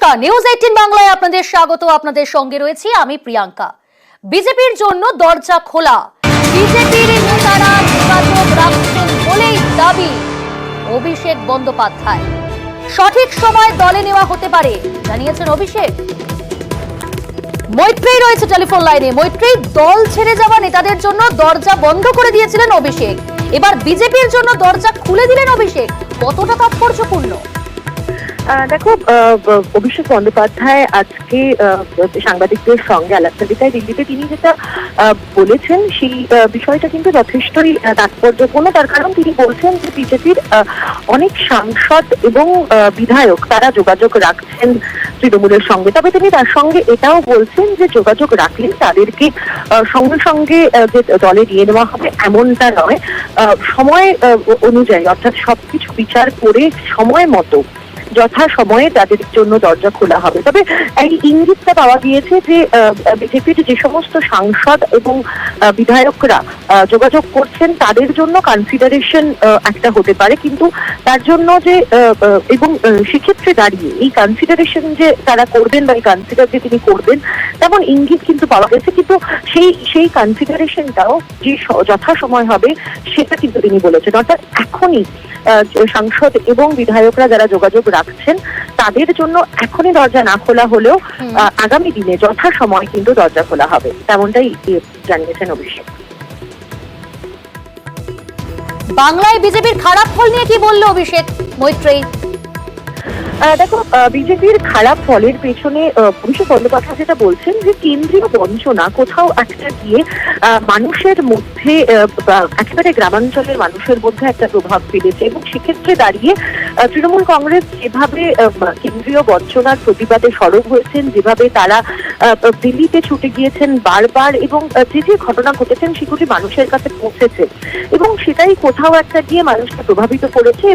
নমস্কার, নিউজ 18 বাংলায় আপনাদের স্বাগত। আপনাদের সঙ্গে রয়েছি আমি প্রিয়াঙ্কা। বিজেপির জন্য দরজা খোলা, বিজেপির নেতারা যোগাযোগ রাখছেন বলেই দাবি অভিষেক বন্দ্যোপাধ্যায়। সঠিক সময় দলে নেওয়া হতে পারে জানিয়েছেন অভিষেক। মৈত্রী রয়েছে টেলিফোন লাইনে। মৈত্রী, দল ছেড়ে যাওয়া নেতাদের জন্য দরজা বন্ধ করে দিয়েছিলেন অভিষেক, এবার বিজেপির জন্য দরজা খুলে দিলেন অভিষেক, কতটা তাৎপর্যপূর্ণ? দেখো, অভিষেক বন্দ্যোপাধ্যায় আজকে সাংবাদিকদের সঙ্গে আলাপচারিতায় দিল্লিতে তিনি যেটা বলেছেন সেই বিষয়টা কিন্তু যথেষ্টই তাৎপর্যপূর্ণ। তার কারণ তিনি বলছেন যে বিজেপির অনেক সাংসদ এবং বিধায়ক তারা যোগাযোগ রাখছেন তৃণমূলের সঙ্গে, তবে তিনি তার সঙ্গে এটাও বলছেন যে যোগাযোগ রাখলে তাদেরকে সঙ্গে সঙ্গে যে দলে নিয়ে নেওয়া হবে এমনটা নয়, সময় অনুযায়ী অর্থাৎ সবকিছু বিচার করে সময় মতো যথা সময়ে তাদের জন্য দরজা খোলা হবে। তবে এই ইঙ্গিতটা পাওয়া গিয়েছে যে বিজেপির যে সমস্ত সাংসদ এবং বিধায়করা যোগাযোগ করছেন তাদের জন্য কনসিডারেশন একটা হতে পারে, কিন্তু তার জন্য যে এবং সেক্ষেত্রে দাঁড়িয়ে এই কনসিডারেশন যে তারা করবেন বা এই কনসিডার যে তিনি করবেন তেমন ইঙ্গিত কিন্তু পাওয়া গেছে, কিন্তু সেই কনসিডারেশনটাও যে যথা সময় হবে সেটা কিন্তু তিনি বলেছেন। অর্থাৎ এখনই সাংসদ এবং বিধায়করা যারা যোগাযোগ রাখছেন তাদের জন্য এখনই দরজা না খোলা হলেও আগামী দিনে যথা সময় কিন্তু দরজা খোলা হবে, তেমনটাই জানিয়েছেন অভিষেক। বাংলায় বিজেপির খারাপ ফল নিয়ে কি বললো অভিষেক? মৈত্রী, দেখো, বিজেপির খারাপ ফলের পেছনে অভিষেক বন্দ্যোপাধ্যায় যেটা বলছেন যে কেন্দ্রীয় বঞ্চনা কোথাও একটা গিয়ে মানুষের মধ্যে একেবারে গ্রামাঞ্চলের মানুষের মধ্যে একটা প্রভাব ফেলেছে, এবং সেক্ষেত্রে দাঁড়িয়ে তৃণমূল কংগ্রেস যেভাবে কেন্দ্রীয় বঞ্চনার প্রতিবাদে সরব হয়েছেন, যেভাবে তারা দিল্লিতে ছুটে গিয়েছেন বারবার, এবং যে ঘটনা ঘটেছেন সেগুলি মানুষের কাছে পৌঁছেছে, এবং সেটাই কোথাও একটা গিয়ে মানুষকে প্রভাবিত করেছে,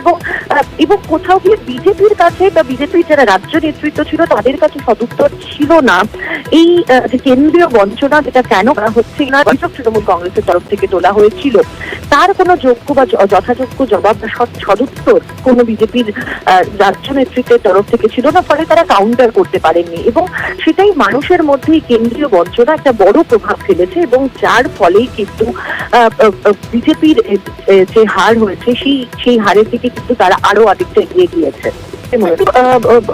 এবং কোথাও গিয়ে বিজেপির কাছে বা বিজেপির যারা রাজ্য নেতৃত্ব ছিল তাদের কাছে সদুত্তর ছিল না। এই যে কেন্দ্রীয় বঞ্চনা যেটা কেন করা হচ্ছে না, অভিযোগ তৃণমূল কংগ্রেসের তরফ থেকে তোলা হয়েছিল, তার কোনো যোগ্য বা যথাযোগ্য জবাব বা সদুত্তর কোনো বিজেপির রাজ্য নেতৃত্বের তরফ থেকে ছিল না, ফলে তারা কাউন্টার করতে পারেননি, এবং সেটাই মানুষের মধ্যেই কেন্দ্রীয় বঞ্চনা একটা বড় প্রভাব ফেলেছে, এবং যার ফলেই কিন্তু বিজেপির যে হার হয়েছে সেই হারের দিকে কিন্তু তারা আরো অনেকটা এগিয়ে গিয়েছে।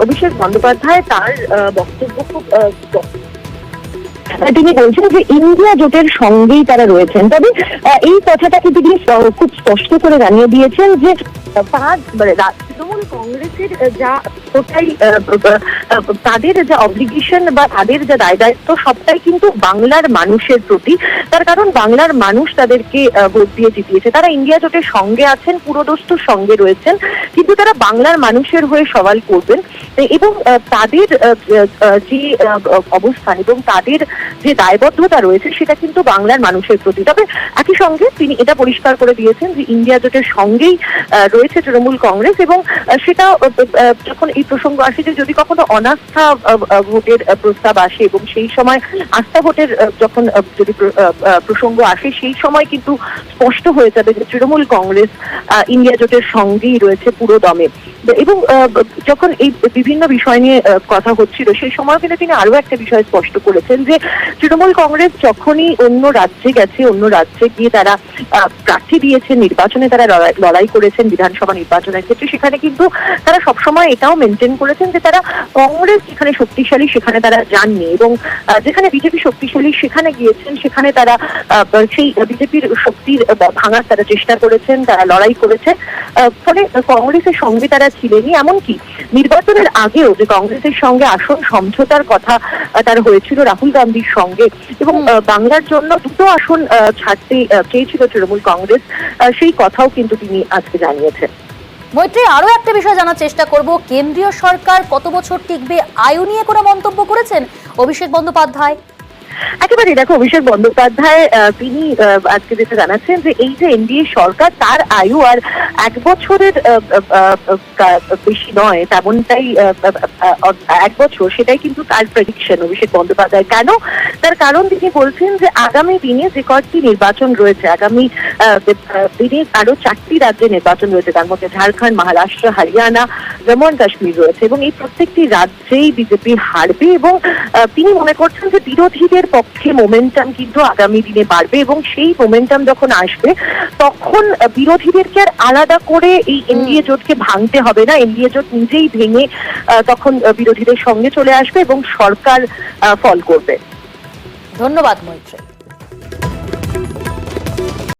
অভিষেক বন্দ্যোপাধ্যায় তার বক্তব্য খুব তিনি বলছেন যে ইন্ডিয়া জোটের সঙ্গেই তারা রয়েছেন, তবে এই কথাটাকে তিনি খুব স্পষ্ট করে জানিয়ে দিয়েছেন যে তৃণমূল কংগ্রেসের যা তাদের যা অব্লিগেশন বা তাদের যা দায় দায়িত্ব সবটাই কিন্তু বাংলার মানুষের প্রতি, তার কারণ বাংলার মানুষ তাদেরকে ভোট দিয়ে জিতিয়েছে, তারা ইন্ডিয়া জোটের সঙ্গে আছেন, পুরোদস্তুর সঙ্গে রয়েছেন, কিন্তু তারা বাংলার মানুষের হয়ে সওয়াল করবেন, এবং তাদের যে অবস্থান এবং তাদের যে দায়বদ্ধতা রয়েছে সেটা কিন্তু বাংলার মানুষের প্রতি। তবে একই সঙ্গে তিনি এটা পরিষ্কার করে দিয়েছেন যে ইন্ডিয়া জোটের সঙ্গেই রয়েছে তৃণমূল কংগ্রেস, এবং সেটা যখন এই প্রসঙ্গ আসে যে যদি কখনো অনাস্থা ভোটের প্রস্তাব আসে এবং সেই সময় আস্থা ভোটের যখন যদি প্রসঙ্গ আসে সেই সময় কিন্তু স্পষ্ট হয়ে যাবে যে তৃণমূল কংগ্রেস ইন্ডিয়া জোটের সঙ্গেই রয়েছে পুরো দমে। এবং যখন এই বিভিন্ন বিষয় নিয়ে কথা হচ্ছিল সেই সময় কিন্তু তিনি আরো একটা বিষয় স্পষ্ট করেছেন যে তৃণমূল কংগ্রেস যখনই অন্য রাজ্যে গেছে, অন্য রাজ্যে গিয়ে তারা প্রার্থী দিয়েছেন, নির্বাচনে তারা লড়াই করেছেন বিধানসভা নির্বাচনের ক্ষেত্রে, সেখানে কিন্তু তারা সবসময় এটাও মেনটেন করেছেন যে তারা কংগ্রেস যেখানে শক্তিশালী সেখানে তারা যাননি, এবং যেখানে বিজেপি শক্তিশালী সেখানে গিয়েছেন, সেখানে তারা সেই বিজেপির শক্তির ভাঙার তারা চেষ্টা করেছেন, তারা লড়াই করেছেন, ফলে কংগ্রেসের সঙ্গে তারা ছিলেনই। এমনকি নির্বাচনের আগেও যে কংগ্রেসের সঙ্গে আসন সমঝোতার কথা তার হয়েছিল রাহুল গান্ধীর সঙ্গে, এবং বাংলার জন্য দুটো আসন ছাড়তে চেয়েছিল তৃণমূল কংগ্রেস, সেই কথাও কিন্তু তিনি আজকে জানিয়েছেন। মৈত্রী, আরো একটা বিষয় জানার চেষ্টা করব, কেন্দ্রীয় সরকার কত বছর টিকবে আয়ু নিয়ে কোনো মন্তব্য করেছেন অভিষেক বন্দ্যোপাধ্যায়? একেবারে দেখো, অভিষেক বন্দ্যোপাধ্যায় তিনি আজকে যেটা জানাচ্ছেন যে এই যে এনডিএ সরকার, তার আয়ু আর 1 বছরের বেশি নয়, তেমনটাই 1 বছর, সেটাই কিন্তু তার প্রেডিকশন অভিষেক বন্দ্যোপাধ্যায়। কেন? তার কারণ তিনি বলছেন যে আগামী দিনে যে কয়েকটি নির্বাচন রয়েছে, আগামী দিনে আরো 4টি রাজ্যে নির্বাচন রয়েছে, তার মধ্যে ঝাড়খণ্ড, মহারাষ্ট্র, হরিয়ানা, জম্মু অ্যান্ড কাশ্মীর রয়েছে, এবং এই প্রত্যেকটি রাজ্যেই বিজেপি হারবে। এবং তিনি মনে করছেন যে বিরোধীদের পক্ষে মোমেন্টাম কিন্তু আগামী দিনে বাড়বে, এবং সেই মোমেন্টাম যখন আসবে তখন বিরোধীদেরকে আর আলাদা করে এই এনডিএ জোটকে ভাঙতে হবে না। এনডিএ জোট নিজেই ভেঙে তখন বিরোধীদের সঙ্গে চলে আসবে এবং সরকার ফল করবে। ধন্যবাদ মৈত্রী।